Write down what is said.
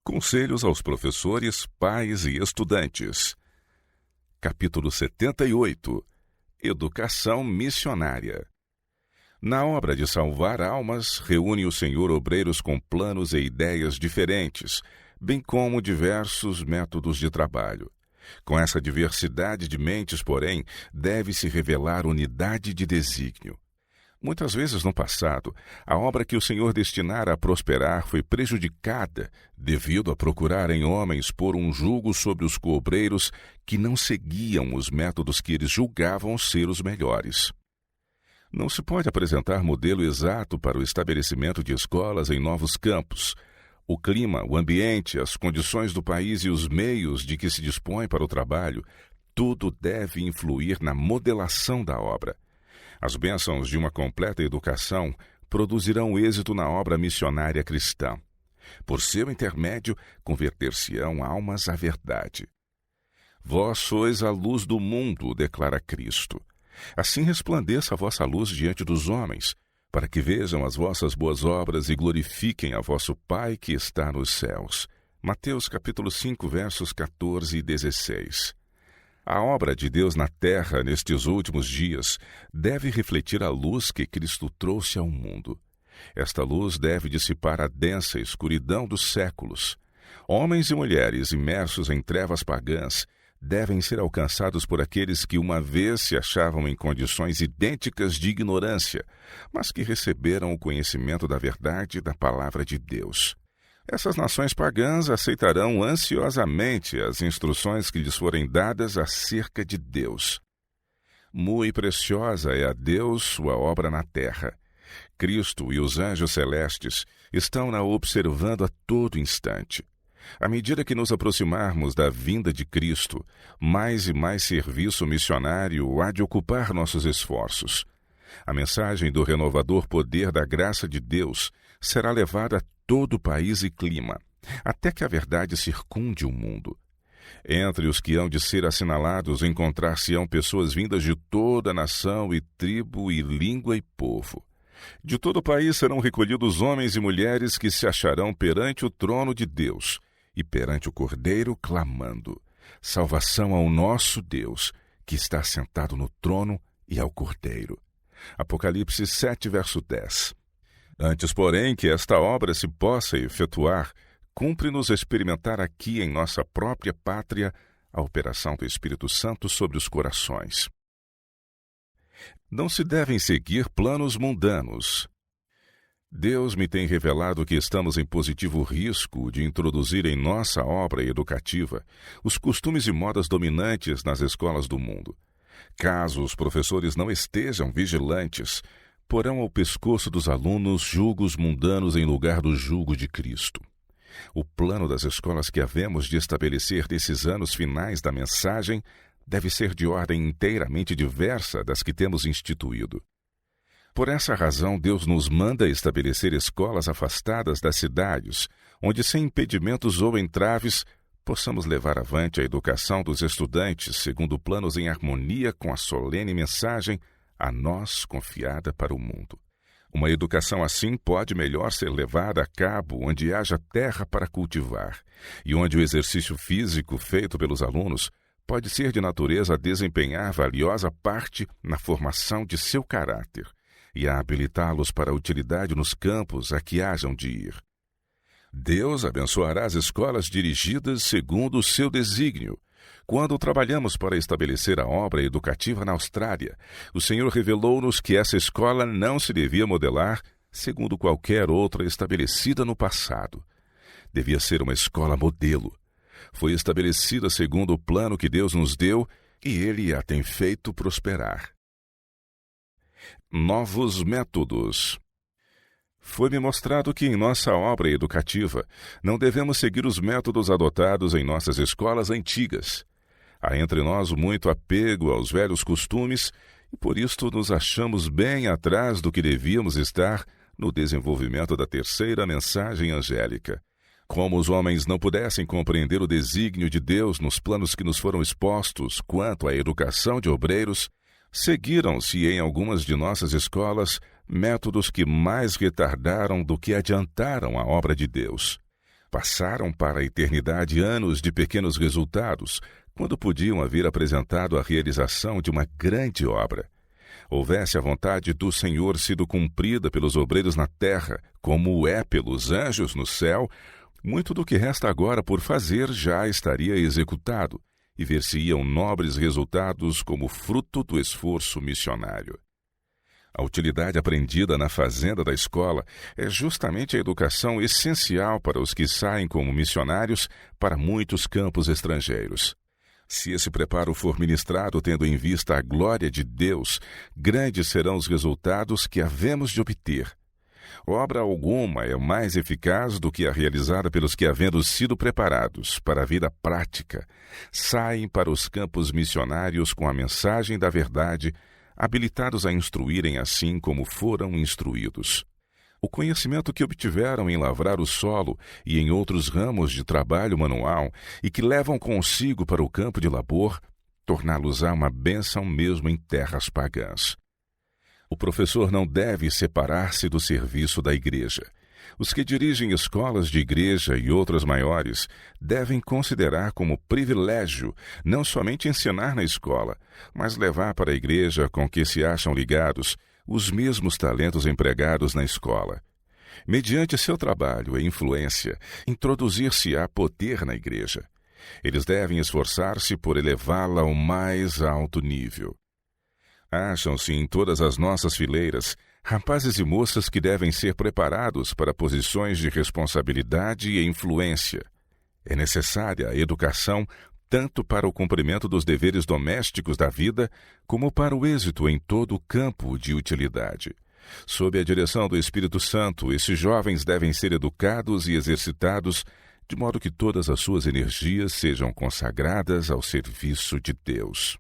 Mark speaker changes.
Speaker 1: Conselhos aos professores, pais e estudantes. Capítulo 78. Educação missionária. Na obra de salvar almas, reúne o Senhor obreiros com planos e ideias diferentes, bem como diversos métodos de trabalho. Com essa diversidade de mentes, porém, deve-se revelar unidade de desígnio. Muitas vezes no passado, a obra que o Senhor destinara a prosperar foi prejudicada devido a procurar em homens pôr um jugo sobre os coobreiros que não seguiam os métodos que eles julgavam ser os melhores. Não se pode apresentar modelo exato para o estabelecimento de escolas em novos campos. O clima, o ambiente, as condições do país e os meios de que se dispõe para o trabalho, tudo deve influir na modelação da obra. As bênçãos de uma completa educação produzirão êxito na obra missionária cristã. Por seu intermédio, converter-se-ão almas à verdade. Vós sois a luz do mundo, declara Cristo. Assim resplandeça a vossa luz diante dos homens, para que vejam as vossas boas obras e glorifiquem a vosso Pai que está nos céus. Mateus capítulo 5, versos 14 e 16. A obra de Deus na terra nestes últimos dias deve refletir a luz que Cristo trouxe ao mundo. Esta luz deve dissipar a densa escuridão dos séculos. Homens e mulheres imersos em trevas pagãs devem ser alcançados por aqueles que uma vez se achavam em condições idênticas de ignorância, mas que receberam o conhecimento da verdade da palavra de Deus. Essas nações pagãs aceitarão ansiosamente as instruções que lhes forem dadas acerca de Deus. Muito preciosa é a Deus sua obra na terra. Cristo e os anjos celestes estão-na observando a todo instante. À medida que nos aproximarmos da vinda de Cristo, mais e mais serviço missionário há de ocupar nossos esforços. A mensagem do renovador poder da graça de Deus será levada a todo o país e clima, até que a verdade circunde o mundo. Entre os que hão de ser assinalados encontrar-se-ão pessoas vindas de toda a nação e tribo e língua e povo. De todo o país serão recolhidos homens e mulheres que se acharão perante o trono de Deus e perante o Cordeiro clamando: salvação ao nosso Deus, que está sentado no trono, e ao Cordeiro. Apocalipse 7, verso 10. Antes, porém, que esta obra se possa efetuar, cumpre-nos experimentar aqui em nossa própria pátria a operação do Espírito Santo sobre os corações. Não se devem seguir planos mundanos. Deus me tem revelado que estamos em positivo risco de introduzir em nossa obra educativa os costumes e modas dominantes nas escolas do mundo. Caso os professores não estejam vigilantes, porão ao pescoço dos alunos jugos mundanos em lugar do jugo de Cristo. O plano das escolas que havemos de estabelecer nesses anos finais da mensagem deve ser de ordem inteiramente diversa das que temos instituído. Por essa razão, Deus nos manda estabelecer escolas afastadas das cidades, onde, sem impedimentos ou entraves, possamos levar avante a educação dos estudantes segundo planos em harmonia com a solene mensagem a nós confiada para o mundo. Uma educação assim pode melhor ser levada a cabo onde haja terra para cultivar e onde o exercício físico feito pelos alunos pode ser de natureza a desempenhar valiosa parte na formação de seu caráter e a habilitá-los para a utilidade nos campos a que hajam de ir. Deus abençoará as escolas dirigidas segundo o seu desígnio. Quando trabalhamos para estabelecer a obra educativa na Austrália, o Senhor revelou-nos que essa escola não se devia modelar segundo qualquer outra estabelecida no passado. Devia ser uma escola modelo. Foi estabelecida segundo o plano que Deus nos deu e Ele a tem feito prosperar. Novos métodos. Foi-me mostrado que em nossa obra educativa não devemos seguir os métodos adotados em nossas escolas antigas. Há entre nós muito apego aos velhos costumes e por isto nos achamos bem atrás do que devíamos estar no desenvolvimento da terceira mensagem angélica. Como os homens não pudessem compreender o desígnio de Deus nos planos que nos foram expostos quanto à educação de obreiros, seguiram-se em algumas de nossas escolas métodos que mais retardaram do que adiantaram a obra de Deus. Passaram para a eternidade anos de pequenos resultados, quando podiam haver apresentado a realização de uma grande obra. Houvesse a vontade do Senhor sido cumprida pelos obreiros na terra, como é pelos anjos no céu, muito do que resta agora por fazer já estaria executado, e ver-se-iam nobres resultados como fruto do esforço missionário. A utilidade aprendida na fazenda da escola é justamente a educação essencial para os que saem como missionários para muitos campos estrangeiros. Se esse preparo for ministrado tendo em vista a glória de Deus, grandes serão os resultados que havemos de obter. Obra alguma é mais eficaz do que a realizada pelos que, havendo sido preparados para a vida prática, saem para os campos missionários com a mensagem da verdade, habilitados a instruírem assim como foram instruídos. O conhecimento que obtiveram em lavrar o solo e em outros ramos de trabalho manual e que levam consigo para o campo de labor, torná-los-á uma bênção mesmo em terras pagãs. O professor não deve separar-se do serviço da igreja. Os que dirigem escolas de igreja e outras maiores devem considerar como privilégio não somente ensinar na escola, mas levar para a igreja com que se acham ligados os mesmos talentos empregados na escola. Mediante seu trabalho e influência, introduzir-se-á poder na igreja. Eles devem esforçar-se por elevá-la ao mais alto nível. Acham-se em todas as nossas fileiras rapazes e moças que devem ser preparados para posições de responsabilidade e influência. É necessária a educação tanto para o cumprimento dos deveres domésticos da vida, como para o êxito em todo o campo de utilidade. Sob a direção do Espírito Santo, esses jovens devem ser educados e exercitados, de modo que todas as suas energias sejam consagradas ao serviço de Deus.